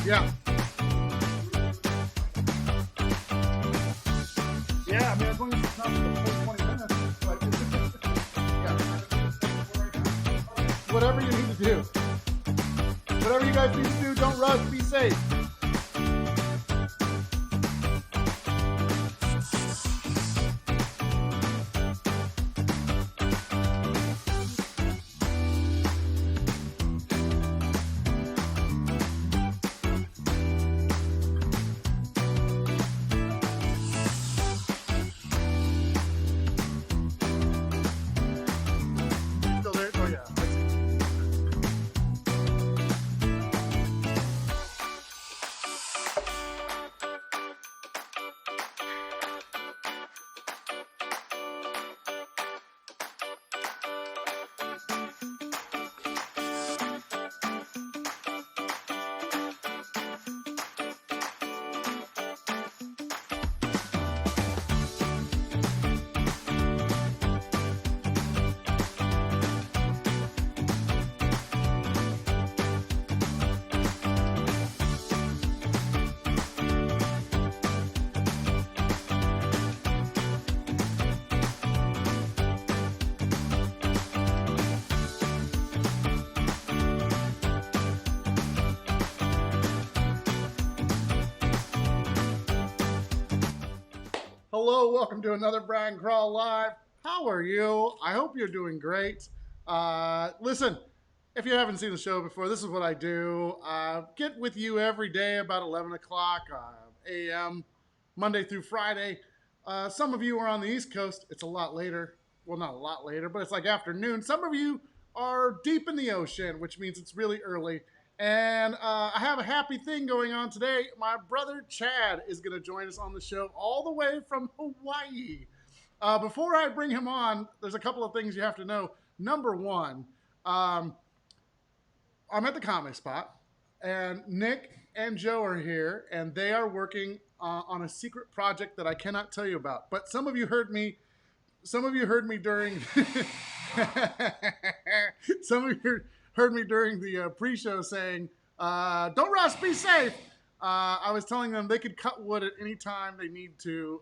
Yeah. Yeah, I mean, as long as it's not the full 20 minutes, like, yeah. Whatever you need to do. Whatever you guys need to do, don't rush, be safe. Still there? Oh, yeah. I see. Hello, welcome to another Brian Crall Live. How are you? I hope you're doing great. Listen, if you haven't seen the show before, this is what I do. Get with you every day about 11 o'clock a.m., Monday through Friday. Some of you are on the East Coast. It's a lot later. Well, not a lot later, but it's like afternoon. Some of you are deep in the ocean, which means it's really early. And I have a happy thing going on today. My brother Chad is going to join us on the show all the way from Hawaii. Before I bring him on, there's a couple of things you have to know. Number one, I'm at the comic spot, and Nick and Joe are here, and they are working on a secret project that I cannot tell you about. But some of you heard me during some of you heard me during the pre-show saying, don't rush, be safe. I was telling them they could cut wood at any time they need to.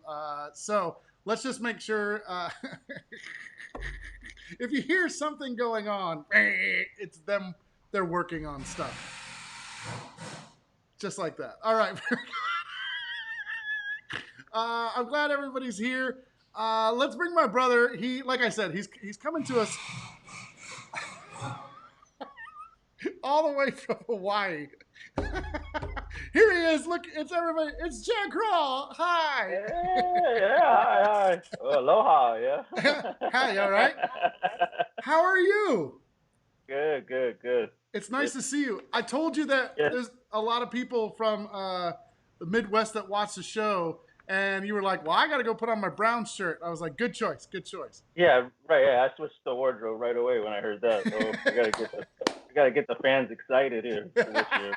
So let's just make sure if you hear something going on, it's them. They're working on stuff. Just like that. All right. I'm glad everybody's here. Let's bring my brother. Like I said, he's coming to us all the way from Hawaii. Here he is. Look, it's everybody. It's Chad Crall. Hi. Yeah, hi. Oh, aloha, yeah. Hi, all right? How are you? Good. It's nice to see you. I told you that there's a lot of people from the Midwest that watch the show, and you were like, well, I got to go put on my brown shirt. I was like, good choice. Yeah, right. Yeah, I switched the wardrobe right away when I heard that. So we gotta get the fans excited here for this year.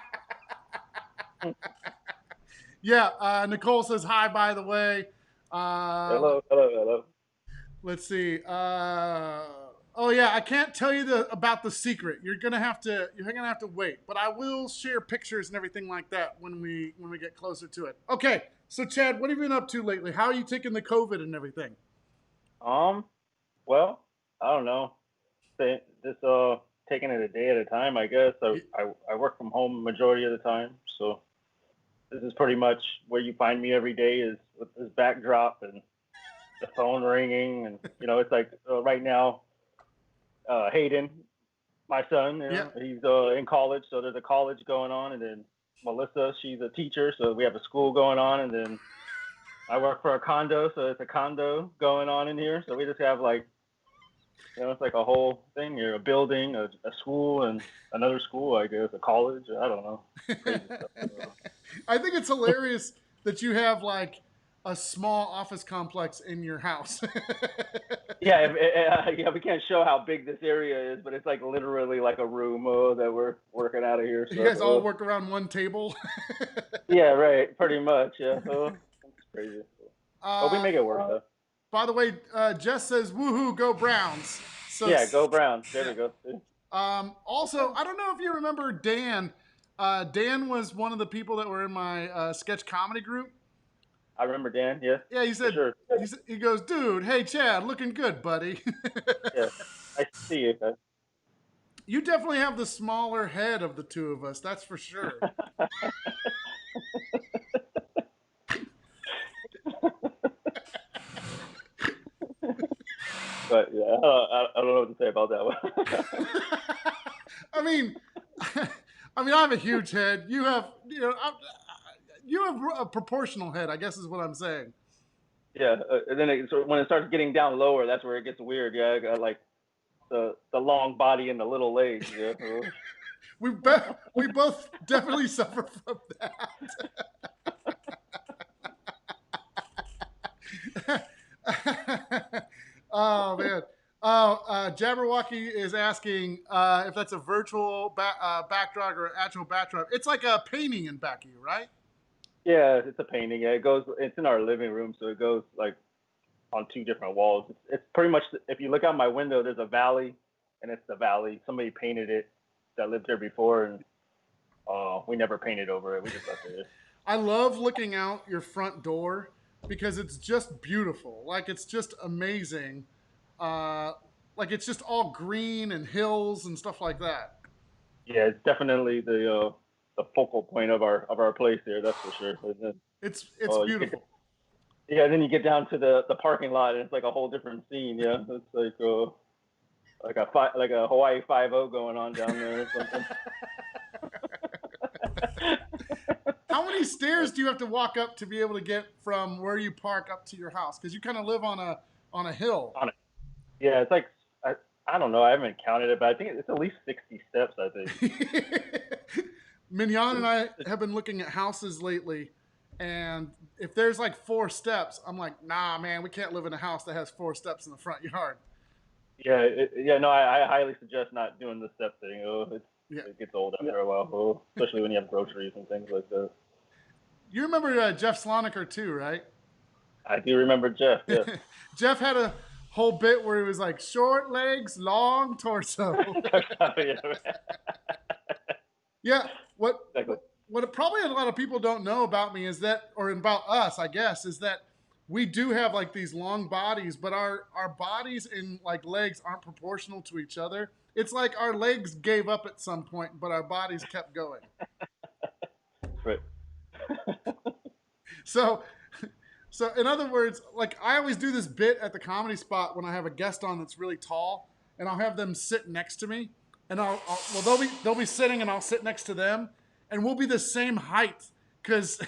Yeah, Nicole says hi, by the way. Hello. Let's see. Oh yeah, I can't tell you about the secret. You're gonna have to wait. But I will share pictures and everything like that when we get closer to it. Okay, so Chad, what have you been up to lately? How are you taking the COVID and everything? Well, I don't know. Just taking it a day at a time, I guess. I work from home majority of the time, so this is pretty much where you find me every day is with this backdrop and the phone ringing, and it's like right now, Hayden, my son, he's in college, so there's a college going on, and then Melissa, she's a teacher, so we have a school going on, and then I work for a condo, so it's a condo going on in here, so we just have like, it's like a whole thing here, a building, a school, and another school, I guess, a college, I don't know. Crazy stuff. I think it's hilarious that you have like a small office complex in your house. Yeah, we can't show how big this area is, but it's like literally like a room that we're working out of here. So, you guys all work around one table? Yeah, right, pretty much, yeah. So, it's crazy. But we make it work, though. By the way, Jess says, woohoo, go Browns. So, yeah, go Browns. There we go. Also, I don't know if you remember Dan. Dan was one of the people that were in my sketch comedy group. I remember Dan. Yeah, Yeah, for sure. he goes, dude, hey Chad, looking good, buddy. Yeah, I see you. You definitely have the smaller head of the two of us, that's for sure. But yeah, I don't know what to say about that one. I mean, I have a huge head. You have, you have a proportional head, I guess is what I'm saying. Yeah, and then so when it starts getting down lower, that's where it gets weird. Yeah, I got like the long body and the little legs. Yeah. We both definitely suffer from that. Oh man. Oh, Jabberwocky is asking if that's a virtual backdrop or actual backdrop. It's like a painting in back of you, right? Yeah, it's a painting. Yeah, it goes. It's in our living room, so it goes like on two different walls. It's pretty much if you look out my window, there's a valley, and it's the valley. Somebody painted it that lived there before, and we never painted over it. We just left it. I love looking out your front door because it's just beautiful. Like it's just amazing. Uh, like it's just all green and hills and stuff like that. Yeah, it's definitely the focal point of our place here. That's for sure. And then, It's you get beautiful. yeah, then you get down to the parking lot, and it's like a whole different scene. Yeah, it's like a Hawaii 5-0 going on down there or something. How many stairs do you have to walk up to be able to get from where you park up to your house? Because you kind of live on a hill. On it. Yeah, it's like I don't know. I haven't counted it, but I think it's at least 60 steps. I think. Mignon and I have been looking at houses lately, and if there's like 4 steps, I'm like, nah, man, we can't live in a house that has 4 steps in the front yard. Yeah, no, I highly suggest not doing the step thing. Yeah. It gets old after a while, especially when you have groceries and things like that. You remember Jeff Sloniker too, right? I do remember Jeff. Yes. Jeff had a whole bit where he was like, short legs, long torso. Yeah. Exactly. What probably a lot of people don't know about me is that, or about us, I guess, is that we do have like these long bodies, but our bodies and like legs aren't proportional to each other. It's like our legs gave up at some point, but our bodies kept going. Right. So, so in other words, like I always do this bit at the comedy spot when I have a guest on that's really tall, and I'll have them sit next to me, and well they'll be sitting and I'll sit next to them, and we'll be the same height because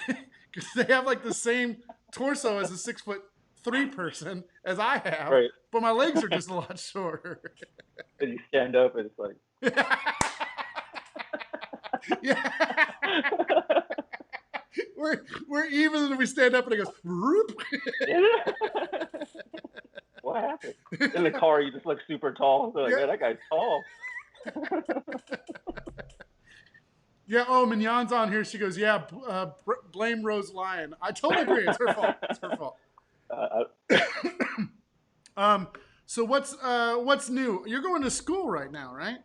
they have like the same torso as a 6'3" person as I have, Right. but my legs are just a lot shorter. And you stand up, and it's like. Yeah. We're even, and we stand up and it goes whoop. What happened? In the car, you just look super tall. So like, man, that guy's tall. Yeah. Oh, Mignon's on here. She goes, yeah. Blame Rose Lyon. I totally agree. It's her fault. It's her fault. So what's new? You're going to school right now, right?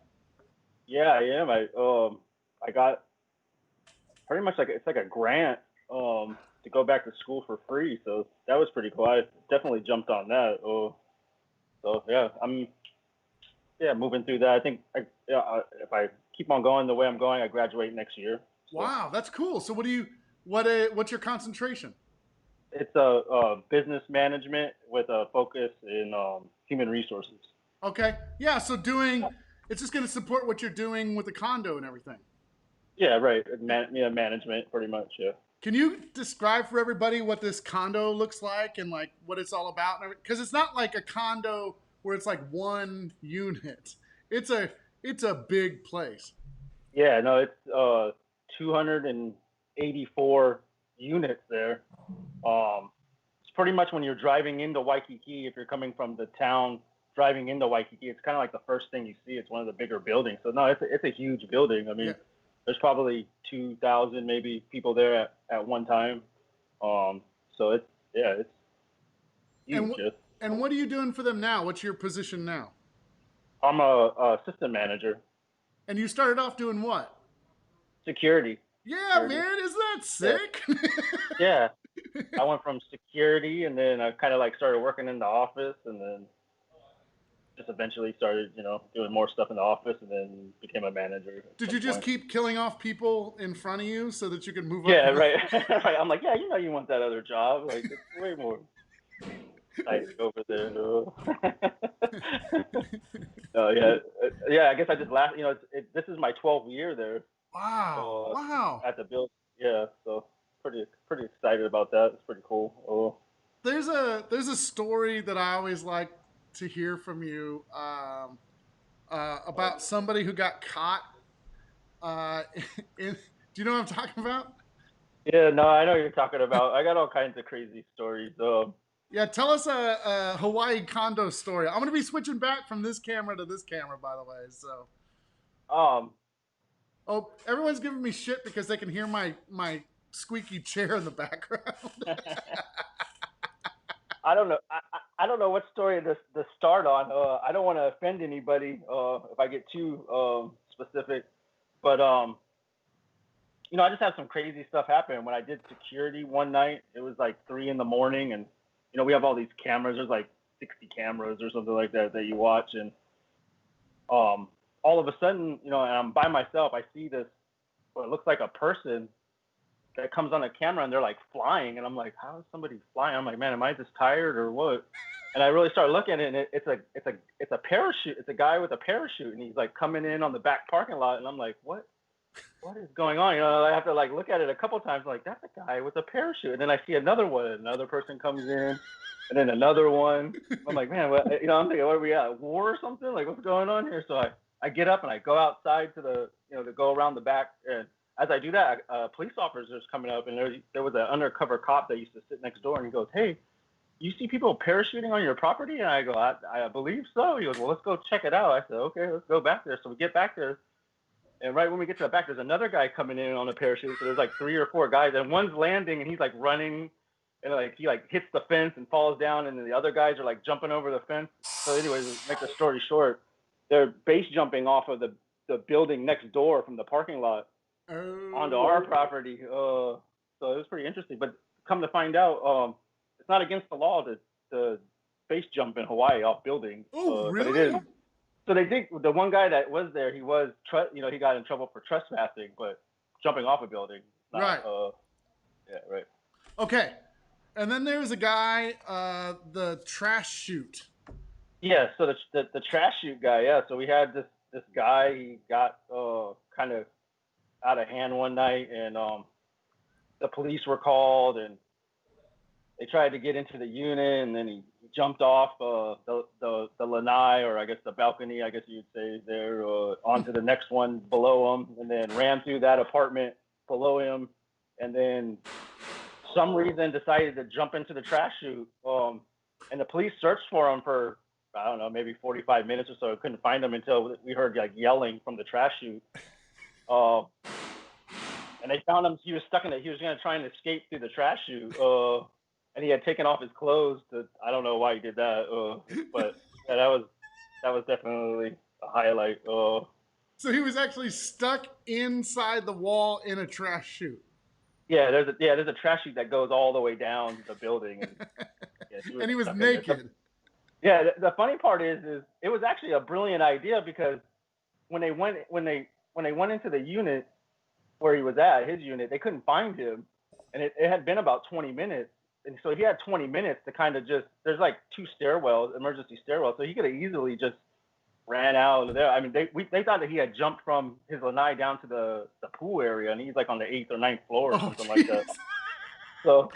Yeah, I am. I got pretty much like it's like a grant to go back to school for free. So that was pretty cool. I definitely jumped on that. So yeah, I'm moving through that. I think if I keep on going the way I'm going, I graduate next year. So. Wow, that's cool. So what's your concentration? It's a business management with a focus in human resources. Okay. Yeah. So it's just going to support what you're doing with the condo and everything. Yeah, right. Management, pretty much. Yeah. Can you describe for everybody what this condo looks like and like what it's all about? Because it's not like a condo where it's like one unit. It's a big place. Yeah, no, it's 284 units there. It's pretty much when you're driving into Waikiki, if you're coming from the town driving into Waikiki, it's kind of like the first thing you see. It's one of the bigger buildings. So no, it's a huge building. I mean, there's probably 2,000 maybe people there at one time. So it's huge. And what are you doing for them now? What's your position now? I'm a assistant manager. And you started off doing what? security. Yeah, Security. man, isn't that Yeah. sick? Yeah. I went from security, and then I kind of like started working in the office, and then just eventually started, doing more stuff in the office, and then became a manager at Did some you just point. keep killing off people in front of you so that you could move up Yeah, the right. Right. I'm like, yeah, you want that other job? Like, it's way more exciting over there. No, yeah, yeah. I guess I just last. This is my 12th year there. Wow, Uh, wow. at the build. Yeah, so pretty excited about that. It's pretty cool. Oh, There's a story that I always like to hear from you about somebody who got caught. Uh, in, do you know what I'm talking about? yeah. No, I know what you're talking about. I got all kinds of crazy stories. Yeah, tell us a Hawaii condo story. I'm going to be switching back from this camera to this camera, by the way. So, um, oh, everyone's giving me shit because they can hear my squeaky chair in the background. I don't know. I don't know what story to start on. I don't want to offend anybody. If I get too specific, but I just had some crazy stuff happen when I did security one night. It was like 3 in the morning, and we have all these cameras. There's like 60 cameras or something like that you watch, and all of a sudden, and I'm by myself. I see this what looks like a person that comes on a camera, and they're like flying, and I'm like, how is somebody flying? I'm like, man, am I just tired or what? And I really start looking, and it's a parachute. It's a guy with a parachute, and he's like coming in on the back parking lot, and I'm like, what is going on? I have to like look at it a couple times. Like, that's a guy with a parachute. And then I see another one. Another person comes in, and then another one. I'm like, man, I'm thinking, what are we at? War or something? Like, what's going on here? So I get up and I go outside to go around the back. And as I do that, a police officer's coming up, and there was an undercover cop that used to sit next door, and he goes, hey, you see people parachuting on your property? And I go, I believe so. He goes, well, let's go check it out. I said, okay, let's go back there. So we get back there. And right when we get to the back, there's another guy coming in on a parachute. So there's like 3 or 4 guys, and one's landing, and he's like running, and like he like hits the fence and falls down, and then the other guys are like jumping over the fence. So, anyways, to make the story short, they're base jumping off of the building next door from the parking lot onto our Oh, property. So it was pretty interesting. But come to find out, it's not against the law to base jump in Hawaii off buildings, oh, but it is. really? So they think the one guy that was there, he got in trouble for trespassing, but jumping off a building, not. Right. Yeah, right. Okay. And then there was a guy, the trash chute. Yeah. So the trash chute guy, yeah. So we had this guy. He got kind of out of hand one night, and the police were called, and they tried to get into the unit, and then he jumped off the lanai, or I guess the balcony, I guess you'd say there, onto the next one below him, and then ran through that apartment below him, and then some reason decided to jump into the trash chute. And the police searched for him for, I don't know, maybe 45 minutes or so. Couldn't find him until we heard like yelling from the trash chute. And they found him. He was stuck in it. He was going to try and escape through the trash chute. And he had taken off his clothes. I don't know why he did that. But yeah, that was definitely a highlight. So he was actually stuck inside the wall in a trash chute. Yeah, there's a trash chute that goes all the way down the building, and yeah, he was And he was stuck in there. naked. Yeah, the funny part is it was actually a brilliant idea, because when they went into the unit where he was at, his unit, they couldn't find him, and it had been about 20 minutes, and so he had 20 minutes to kind of there's like 2 stairwells, emergency stairwells, so he could have easily just ran out of there. I mean, they thought that he had jumped from his lanai down to the pool area, and he's like on the 8th or 9th floor or Oh, something like that. jeez. So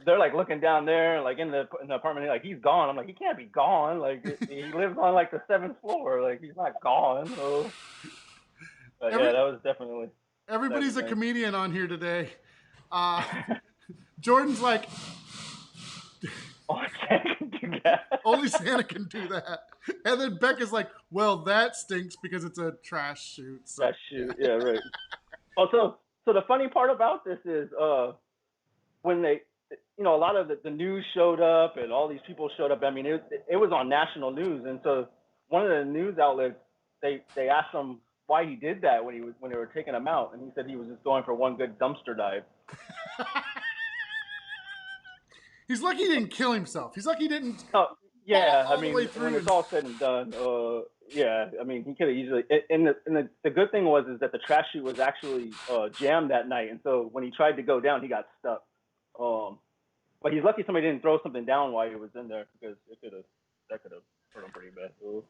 they're like looking down there, like in the apartment, like, he's gone. I'm like, he can't be gone. Like, he lives on like the 7th floor. Like, he's not gone. So, but yeah, that was definitely Everybody's a nice. comedian on here today. Uh, Jordan's like, Oh, I can't do that. only Santa can do that. And then Becca's like, well, that stinks because it's a trash chute. So, That shoot, yeah, right. Also, so the funny part about this is, when they, a lot of the news showed up, and all these people showed up. I mean, it was on national news, and so one of the news outlets, they asked them, why he did that when they were taking him out, and he said he was just going for one good dumpster dive. He's lucky he didn't kill himself. He's lucky he didn't Oh, fall yeah, I all the way mean, through. when it's all said and done, yeah, I mean, he could have easily. And the good thing was is that the trash chute was actually jammed that night, and so when he tried to go down, he got stuck. But he's lucky somebody didn't throw something down while he was in there because that could have hurt him pretty bad. Ooh.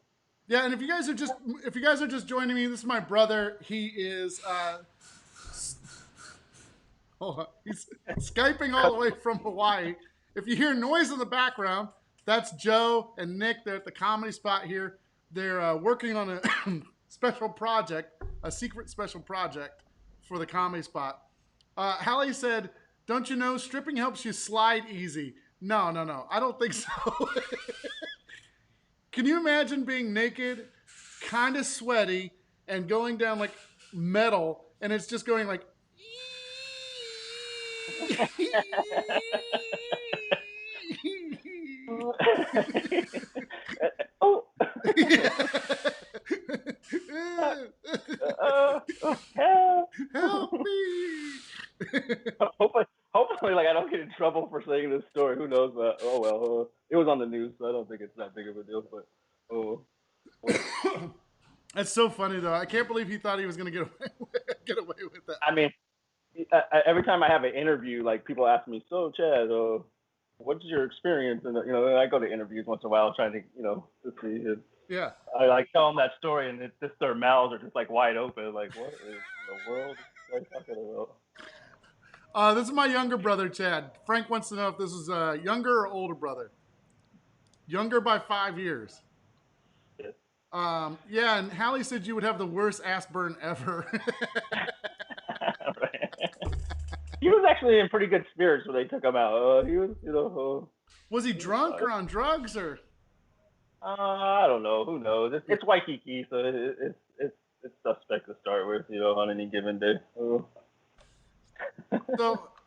Yeah, and if you guys are just joining me, this is my brother. He is hold on. He's Skyping all the way from Hawaii. If you hear noise in the background, that's Joe and Nick. They're at the comedy spot here. They're working on a special project, a secret special project for the comedy spot. Hallie said, "Don't you know stripping helps you slide easy?" No, no, no. I don't think so. Can you imagine being naked, kind of sweaty, and going down like metal, and it's just going like. Oh. Help me! Hopefully, like I don't get in trouble for saying this story. Who knows? But oh well, it was on the news, so I don't think it's that big of a deal. But oh, that's so funny though. I can't believe he thought he was gonna get away with that. I mean, every time I have an interview, like people ask me, "So Chad, what's your experience?" And I go to interviews once in a while, trying to to see if Yeah. I like tell them that story, and it's just their mouths are just like wide open, like what in the world are you talking about? This is my younger brother, Chad. Frank wants to know if this is a younger or older brother. Younger by 5 years. Yes. Yeah, and Hallie said you would have the worst ass burn ever. Right. He was actually in pretty good spirits when they took him out. He was, Was he drunk or on drugs or? I don't know. Who knows? It's Waikiki, so it's suspect to start with, on any given day.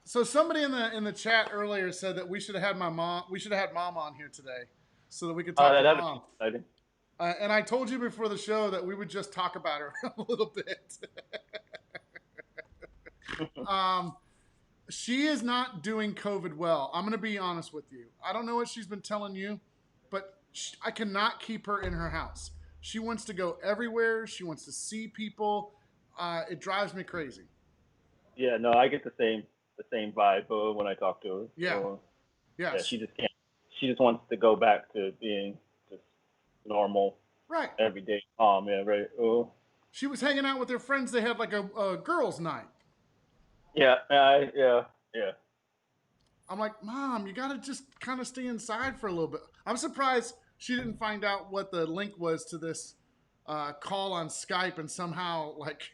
So somebody in the chat earlier said that we should have had mom on here today, so that we could talk to mom. Exciting. And I told you before the show that we would just talk about her a little bit. She is not doing COVID well. I'm going to be honest with you. I don't know what she's been telling you, but I cannot keep her in her house. She wants to go everywhere. She wants to see people. It drives me crazy. Yeah, no, I get the same vibe when I talk to her. Yeah. Yeah, she just can't. She just wants to go back to being just normal, right, everyday mom. Yeah, right. She was hanging out with her friends. They had like a girls' night. Yeah. I'm like, Mom, you gotta just kind of stay inside for a little bit. I'm surprised she didn't find out what the link was to this call on Skype and somehow like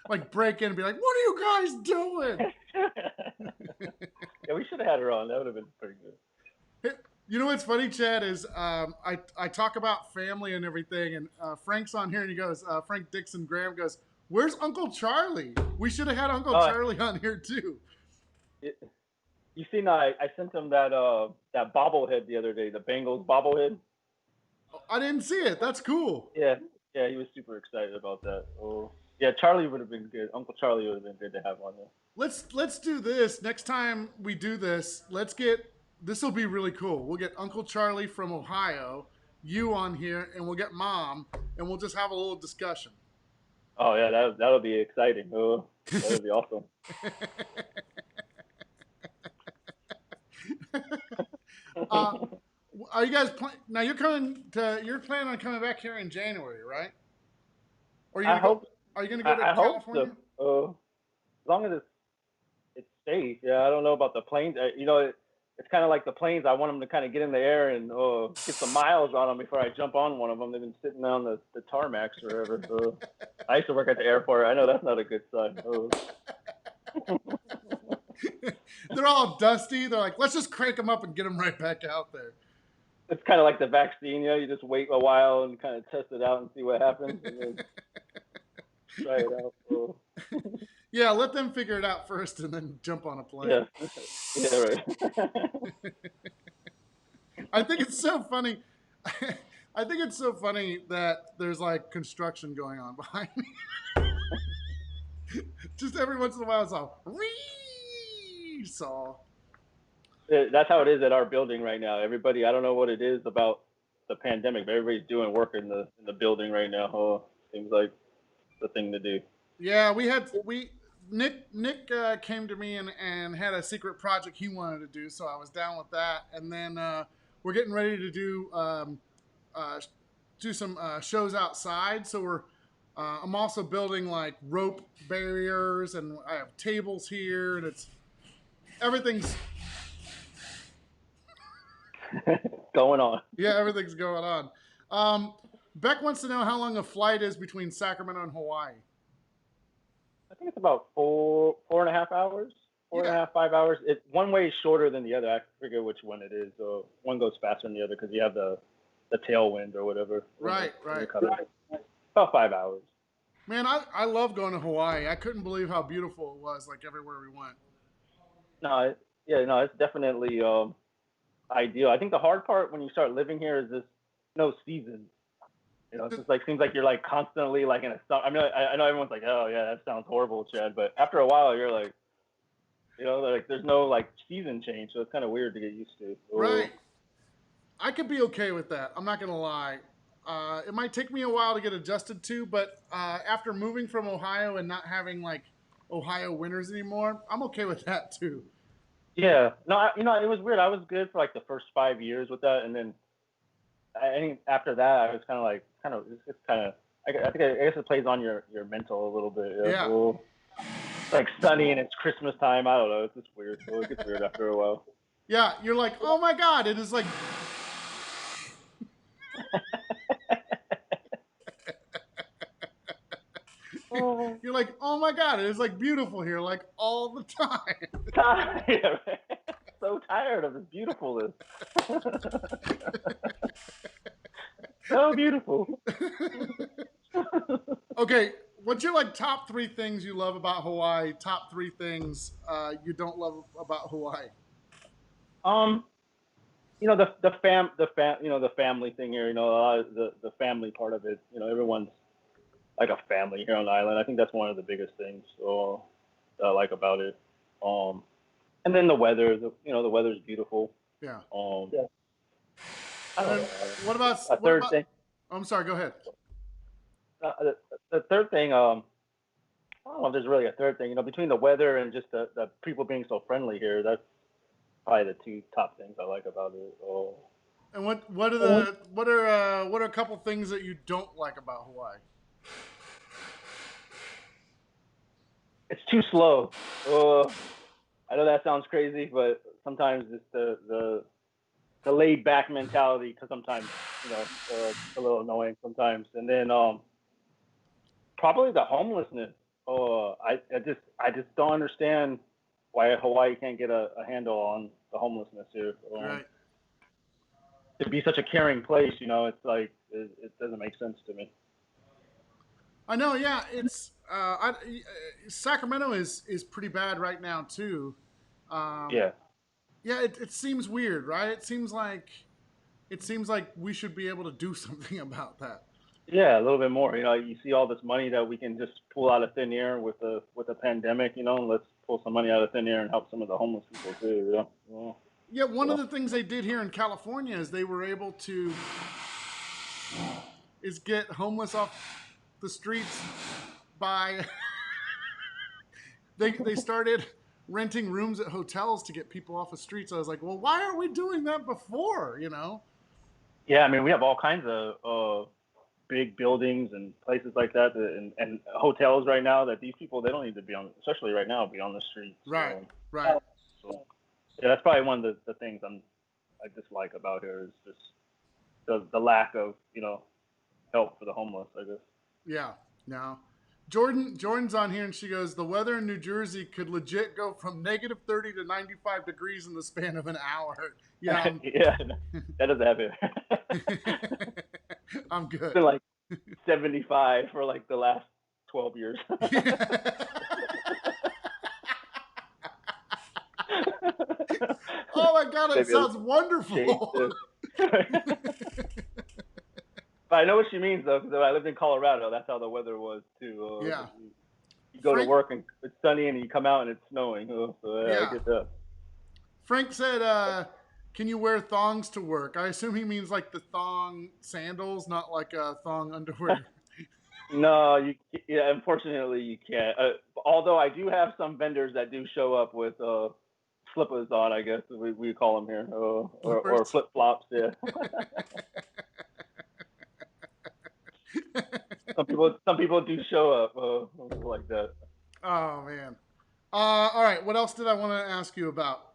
like break in and be like, what are you guys doing? Yeah, we should have had her on. That would have been pretty good. You know what's funny, Chad, is I talk about family and everything, and Frank's on here, and he goes, Frank Dixon Graham goes, where's Uncle Charlie? We should have had Uncle Charlie on here too. You seen I sent him that bobblehead the other day, the Bengals bobblehead. I didn't see it. That's cool. Yeah, he was super excited about that. Oh, yeah, Charlie would have been good. Uncle Charlie would have been good to have on there. Let's do this next time we do this. This will be really cool. We'll get Uncle Charlie from Ohio, you on here, and we'll get Mom, and we'll just have a little discussion. Oh yeah, that'll be exciting. Oh, that'll be awesome. Are you guys now? You're planning on coming back here in January, right? Or are you gonna go to California? Hope so. As long as it's safe. Yeah, I don't know about the planes. It's kind of like the planes. I want them to kind of get in the air and get some miles on them before I jump on one of them. They've been sitting on the tarmacs forever. I used to work at the airport. I know that's not a good sign. They're all dusty. They're like, let's just crank them up and get them right back out there. It's kind of like the vaccine. You just wait a while and kind of test it out and see what happens, and then try it out. Yeah, let them figure it out first and then jump on a plane. Yeah, right. I think it's so funny. I think it's so funny that there's like construction going on behind me. Just every once in a while, it's all saw. That's how it is at our building right now. Everybody, I don't know what it is about the pandemic, but everybody's doing work in the building right now. Oh, seems like the thing to do. Yeah, we Nick came to me and had a secret project he wanted to do, so I was down with that. And then we're getting ready to uh, do some shows outside. So I'm also building like rope barriers, and I have tables here, and everything's Going on. everything's going on. Um, Beck wants to know how long a flight is between Sacramento and Hawaii. I think it's about 4.5 hours, four and a Yeah, half, 5 hours. One way is shorter than the other. I forget which one it is. So one goes faster than the other because you have the tailwind or whatever. right. About 5 hours. Man, I love going to Hawaii. I couldn't believe how beautiful it was, like everywhere we went. No, yeah, no, it's definitely ideal. I think the hard part when you start living here is this no seasons. It's just like seems like you're like constantly like in a summer. I mean, I know everyone's like, oh yeah, that sounds horrible, Chad. But after a while, you're like, like there's no like season change, so it's kind of weird to get used to. Right. Oh, I could be okay with that. I'm not going to lie. It might take me a while to get adjusted to, but after moving from Ohio and not having like Ohio winters anymore, I'm okay with that too. yeah, no, it was weird. I was good for like the first 5 years with that, and then I think after that, I was it's kind of. I guess it plays on your mental a little bit. Yeah. Yeah. Oh, it's like sunny and it's Christmas time. I don't know. It's just weird. So it gets weird after a while. Yeah. You're like, oh my God. It is like, Oh, you're like, oh my God. It is like beautiful here, like all the time. yeah, so tired of this beautifulness. So beautiful. Okay. What's your like top three things you love about Hawaii? Top three things you don't love about Hawaii? Um, the family thing here. A lot of the family part of it. Everyone's like a family here on the island. I think that's one of the biggest things that I like about it. Um, and then the weather. The weather's beautiful. Yeah. Yeah. I And don't then know. what about A what third about? thing. Oh, I'm sorry. Go ahead. The third thing. I don't know if there's really a third thing. Between the weather and just the people being so friendly here, that's probably the two top things I like about it. Oh, And what are a couple things that you don't like about Hawaii? it's too slow. I know that sounds crazy, but sometimes it's the laid back mentality. Because sometimes it's a little annoying sometimes. And then probably the homelessness. I just don't understand why Hawaii can't get a handle on the homelessness here. Right. To be such a caring place, it's like it doesn't make sense to me. I know. Yeah, it's Sacramento is pretty bad right now too. Um, Yeah, yeah, it seems weird, right? It seems like we should be able to do something about that. yeah, a little bit more. You see all this money that we can just pull out of thin air with the pandemic. Let's pull some money out of thin air and help some of the homeless people too. Yeah, one of So the things they did here in California is they were able to get homeless off the streets by they started renting rooms at hotels to get people off the streets. I was like, well, why aren't we doing that before? yeah, I mean, we have all kinds of big buildings and places like that, and hotels right now that these people they don't need to be on, especially right now, be on the streets. Right, right. So yeah, that's probably one of the things I dislike about here is just the lack of help for the homeless. I guess. Yeah. No. Jordan's on here and she goes, the weather in New Jersey could legit go from negative 30 to 95 degrees in the span of an hour. Yeah, Yeah, that doesn't happen. I'm It's good. been like 75 for like the last 12 years. Oh my God, it Maybe it'll sounds change wonderful. this. I know what she means though, because I lived in Colorado. That's how the weather was too. Yeah. You go to Frank, work and it's sunny, and you come out and it's snowing. So yeah, I yeah. get that. Frank said, can you wear thongs to work? I assume he means like the thong sandals, not like a thong underwear. No, yeah, unfortunately you can't. Although I do have some vendors that do show up with slippers on, I guess we call them here, or Slippers. flip flops. Yeah. Some people do show up like that. Oh, man. All right. What else did I want to ask you about?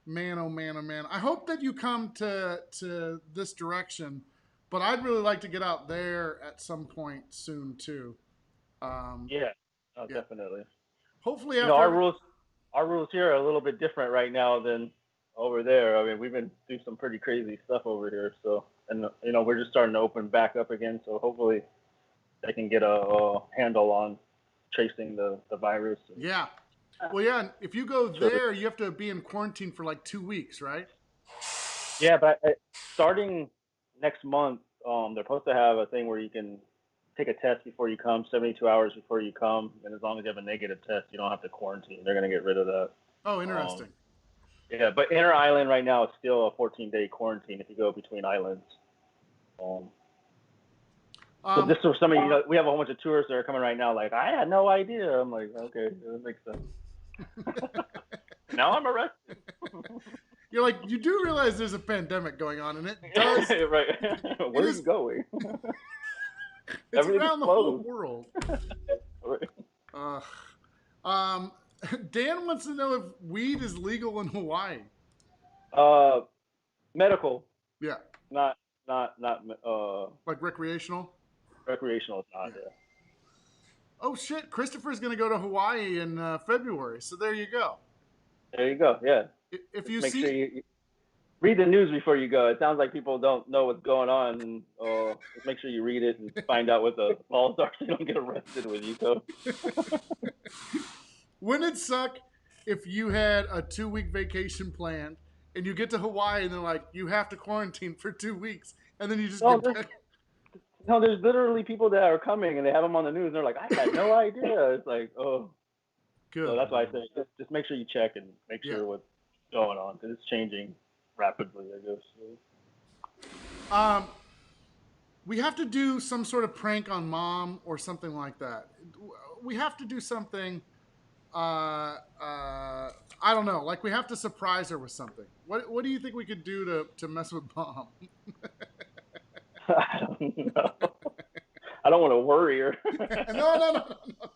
Man, oh man, oh man. I hope that you come to this direction, but I'd really like to get out there at some point soon too. Um, Yeah, no, yeah. definitely. Hopefully You know, after our every. rules here are a little bit different right now than over there. I mean, we've been through some pretty crazy stuff over here. So, and we're just starting to open back up again. So hopefully they can get a handle on tracing the virus. And Yeah. Well, yeah. If you go sure. there, you have to be in quarantine for like 2 weeks, right? Yeah, but starting next month, they're supposed to have a thing where you can take a test before you come, 72 hours before you come, and as long as you have a negative test, you don't have to quarantine. They're going to get rid of that. Oh, Um, interesting. yeah, but inter island right now is still a 14-day quarantine if you go between islands. Um, so Um, this is some of we have a whole bunch of tourists that are coming right now. Like, I had no idea. I'm like, okay, that makes sense. Now I'm arrested. you're like, you do realize there's a pandemic going on, and it does. Right. It Where are you is. going? It's Everything's around the whole closed. world. Right. Uh, um, Dan wants to know if weed is legal in Hawaii. Uh, medical, Yeah, not like recreational. recreational. Is not Yeah. there. Oh shit! Christopher's going to go to Hawaii in February, so there you go. There you go. Yeah. If Just you make sure see, you read the news before you go. It sounds like people don't know what's going on, and just make sure you read it and find out what the laws are so you don't get arrested when you go. wouldn't it suck if you had a 2 week vacation planned and you get to Hawaii and they're like, you have to quarantine for 2 weeks, and then you just No, get there's back? no, there's literally people that are coming and they have them on the news. And they're like, I had no idea. It's like, oh, so Good that's why I Lord. say just make sure you check and make Yeah. sure what's going on because it's changing rapidly. I guess. Um, we have to do some sort of prank on mom or something like that. We have to do something. I don't know. Like we have to surprise her with something. What do you think we could do to mess with mom? I don't know. I don't want to worry her. No, no, no, no, no.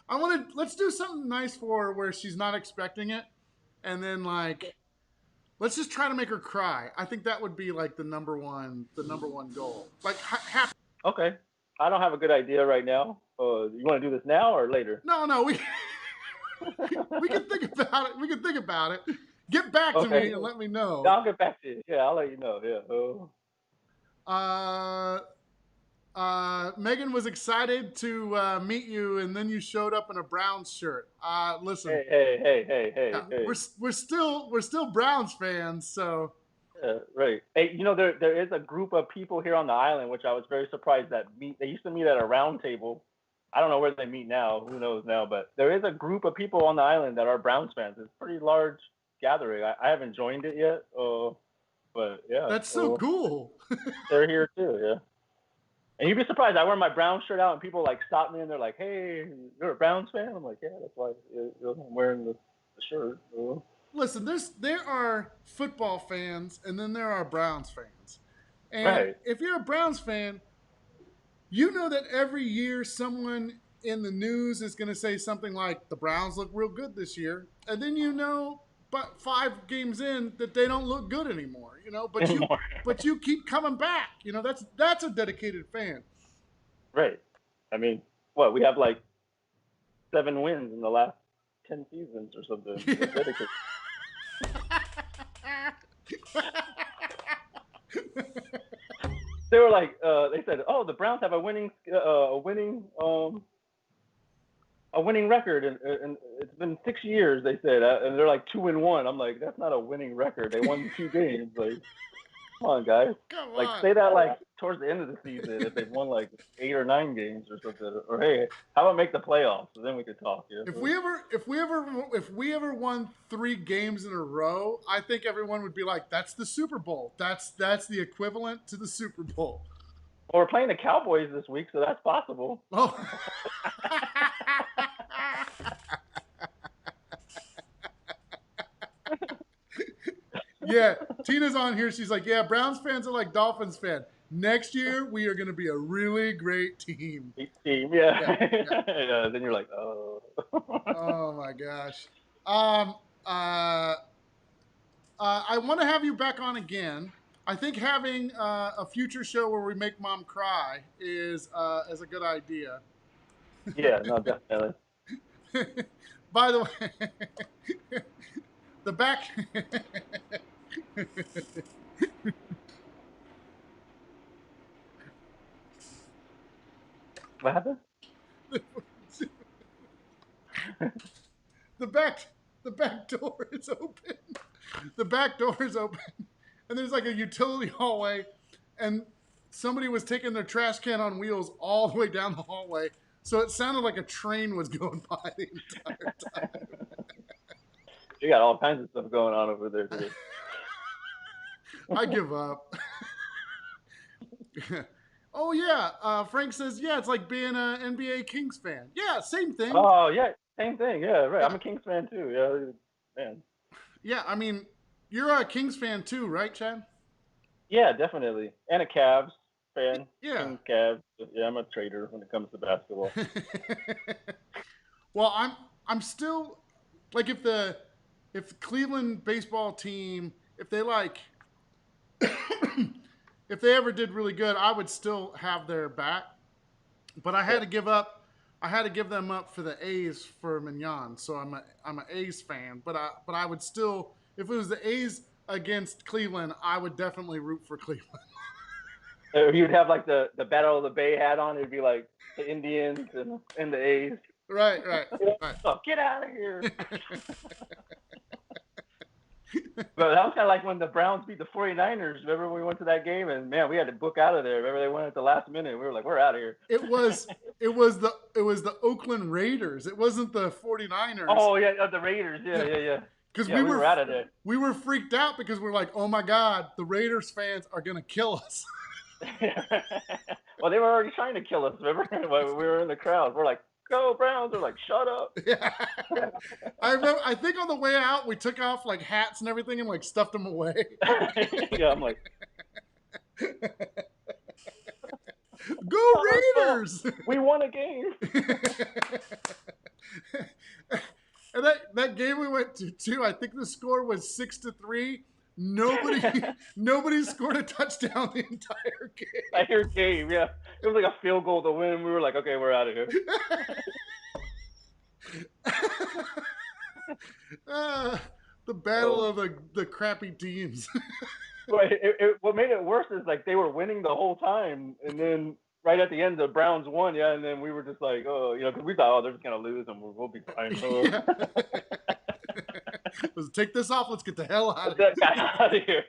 I want to. Let's do something nice for her where she's not expecting it, and then like let's just try to make her cry. I think that would be like the number one goal. Like happy. Okay. I don't have a good idea right now. You want to do this now or later? No, no, we can think about it. We can think about it. Get back to me Okay. and let me know. I'll get back to you. Yeah, I'll let you know. Yeah. Uh, Megan was excited to meet you, and then you showed up in a Browns shirt. Listen, Hey, yeah, hey. we're still Browns fans, so Yeah, right. Hey, there is a group of people here on the island, which I was very surprised that meet. They used to meet at a round table. I don't know where they meet now. Who knows now? But there is a group of people on the island that are Browns fans. It's a pretty large gathering. I haven't joined it yet. But yeah. that's so cool. They're here too. Yeah. And you'd be surprised. I wear my Browns shirt out, and people like stop me, and they're like, "Hey, you're a Browns fan?" I'm like, "Yeah, that's why I'm wearing the shirt." Listen, there are football fans, and then there are Browns fans, and Right. if you're a Browns fan, you know that every year someone in the news is going to say something like the Browns look real good this year, and then but 5 games in that they don't look good anymore. But you Anymore. but you keep coming back. That's a dedicated fan. Right. I mean, what we have like 7 wins in the last 10 seasons or something. We're dedicated. They were like, they said, "Oh, the Browns have a winning a winning record, and it's been 6 years. They said, and they're like 2-1. I'm like, that's not a winning record. They won 2 games. Like, come on, guys. Come Like, on. say that like towards the end of the season if they've won like 8 or 9 games or something. Or hey, how about make the playoffs? So then we could talk. Yeah. If we ever won 3 games in a row, I think everyone would be like, "That's the Super Bowl. That's the equivalent to the Super Bowl." Well, we're playing the Cowboys this week, so that's possible. Oh. Yeah, Tina's on here. She's like, "Yeah, Browns fans are like Dolphins fans. Next year, we are going to be a really great team." Team, yeah. Yeah, yeah. Yeah, then you're like, oh. Oh my gosh. Um, uh, I want to have you back on again. I think having a future show where we make mom cry is a good idea. Yeah, no, definitely. By the way, the back. What happened? the back the back door is open. The back door is open, and there's like a utility hallway, and somebody was taking their trash can on wheels all the way down the hallway, so it sounded like a train was going by the entire time. You got all kinds of stuff going on over there today. I give up. Oh yeah, Frank says yeah, it's like being an NBA Kings fan. Yeah, same thing. Oh yeah, same thing. Yeah, right. I'm a Kings fan too. Yeah, man. Yeah, I mean, you're a Kings fan too, right, Chad? Yeah, definitely. And a Cavs fan. Yeah. Kings, Cavs. Yeah, I'm a trader when it comes to basketball. Well, I'm still like if the Cleveland baseball team, if they like if they ever did really good, I would still have their back. But I had to give up. I had to give them up for the A's for Mignon. So I'm an A's fan. But I would still, if it was the A's against Cleveland, I would definitely root for Cleveland. You'd have like the Battle of the Bay hat on. It'd be like the Indians and the A's. Right. Oh, get out of here. But that was kind of like when the Browns beat the 49ers. Remember when we went to that game and man, we had to book out of there. Remember they went at the last minute. We were like, we're out of here. It was the Oakland Raiders. It wasn't the 49ers. Oh yeah, the Raiders. Yeah. Because we were out of there. We were freaked out because we're like, oh my God, the Raiders fans are gonna kill us. Well, they were already trying to kill us. Remember when we were in the crowd? We're like, go Browns! They're like, shut up. Yeah. I remember. I think on the way out, we took off like hats and everything and like stuffed them away. Yeah, I'm like, go Raiders! We won a game. And that game we went to too, I think the score was 6-3. Nobody scored a touchdown the entire game. Entire game, yeah. It was like a field goal to win. We were like, okay, we're out of here. The battle of the crappy teams. What made it worse is like they were winning the whole time, and then right at the end the Browns won, yeah, and then we were just like, oh, because we thought, oh, they're just gonna lose and we'll be fine. Yeah. Let's take this off. Let's get the hell out of here.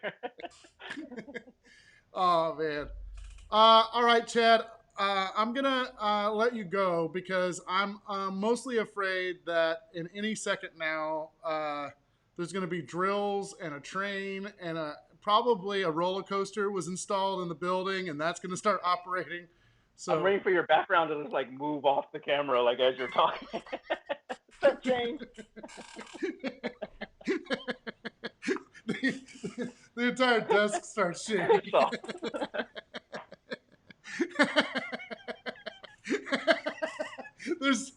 Oh man. All right, Chad. I'm gonna let you go because I'm mostly afraid that in any second now there's gonna be drills and a train and probably a roller coaster was installed in the building and that's gonna start operating. So I'm waiting for your background to just like move off the camera like as you're talking. Step change. The entire desk starts shaking. There's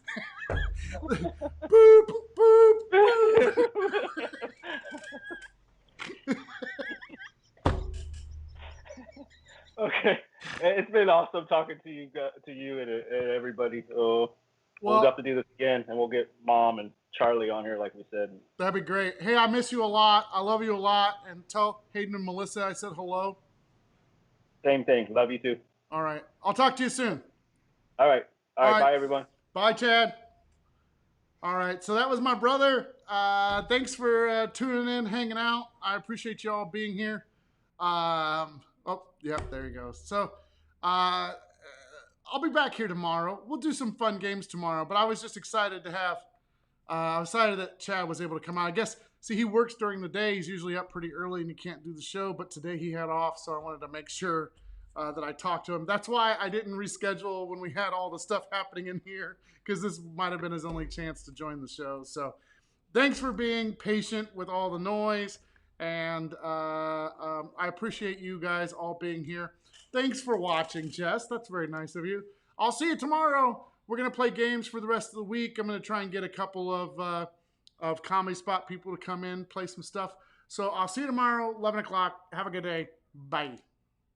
boop boop boop. Okay, it's been awesome talking to you and everybody. So we'll have to do this again, and we'll get Mom and Charlie on here, like we said. That'd be great. Hey, I miss you a lot. I love you a lot, and tell Hayden and Melissa I said hello. Same thing. Love you too. All right, I'll talk to you soon. All right. Bye, everyone. Bye, Chad. All right, so that was my brother. Thanks for tuning in, hanging out. I appreciate you all being here. Oh, yep, there he goes. So, uh, I'll be back here tomorrow. We'll do some fun games tomorrow. But I was just excited to have. I was excited that Chad was able to come out. I guess. See, he works during the day. He's usually up pretty early and he can't do the show. But today he had off, so I wanted to make sure that I talked to him. That's why I didn't reschedule when we had all the stuff happening in here, because this might have been his only chance to join the show. So thanks for being patient with all the noise. And I appreciate you guys all being here. Thanks for watching, Jess. That's very nice of you. I'll see you tomorrow. We're going to play games for the rest of the week. I'm going to try and get a couple of Comedy Spot people to come in, play some stuff. So I'll see you tomorrow, 11 o'clock. Have a good day. Bye.